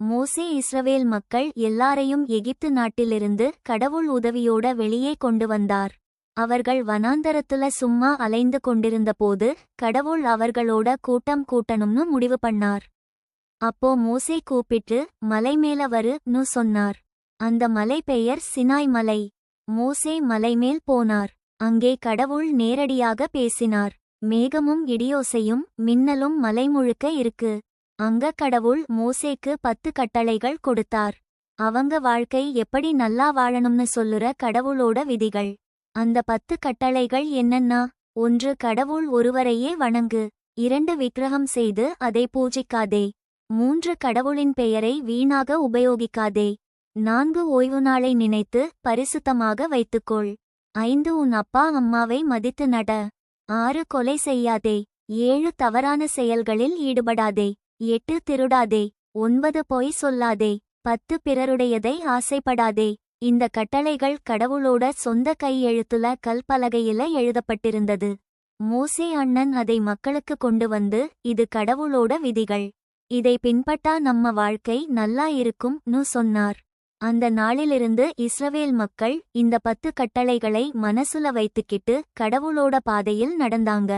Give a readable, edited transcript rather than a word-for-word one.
மோசே இஸ்ரவேல் மக்கள் எல்லாரையும் எகிப்து நாட்டிலிருந்து கடவுள் உதவியோட வெளியே கொண்டு வந்தார். அவர்கள் வனாந்தரத்துல சும்மா அலைந்து கொண்டிருந்தபோது கடவுள் அவர்களோட கூட்டம் கூட்டணும்னு முடிவு பண்ணார். அப்போ மோசே கூப்பிட்டு மலை மேல வருன்னு சொன்னார். அந்த மலை பெயர் சினாய் மலை. மோசே மலைமேல் போனார். அங்கே கடவுள் நேரடியாக பேசினார். மேகமும் இடியோசையும் மின்னலும் மலை முழுக்க இருக்கு. அங்க கடவுள் மோசேக்கு 10 கட்டளைகள் கொடுத்தார். அவங்க வாழ்க்கை எப்படி நல்லா வாழணும்னு சொல்லுற கடவுளோட விதிகள். அந்த 10 கட்டளைகள் என்னன்னா: 1. கடவுள் ஒருவரையே வணங்கு. 2. விக்கிரகம் செய்து அதை பூஜிக்காதே. 3. கடவுளின் பெயரை வீணாக உபயோகிக்காதே. 4. ஓய்வு நாளை நினைத்து பரிசுத்தமாக வைத்துக்கொள். 5. உன் அப்பா அம்மாவை மதித்து நட. 6. கொலை செய்யாதே. 7. தவறான செயல்களில் ஈடுபடாதே. 8. திருடாதே. 9. பொய் சொல்லாதே. 10. பிறருடையதை ஆசைப்படாதே. இந்த கட்டளைகள் கடவுளோட சொந்த கையெழுத்துல கல்பலகையில எழுதப்பட்டிருந்தது. மோசே அண்ணன் அதை மக்களுக்கு கொண்டு வந்து, இது கடவுளோட விதிகள், இதை பின்பற்றா நம்ம வாழ்க்கை நல்லா இருக்கும்னு சொன்னார். அந்த நாளிலிருந்து இஸ்ரவேல் மக்கள் இந்த 10 கட்டளைகளை மனசுல வைத்துக்கிட்டு கடவுளோட பாதையில் நடந்தாங்க.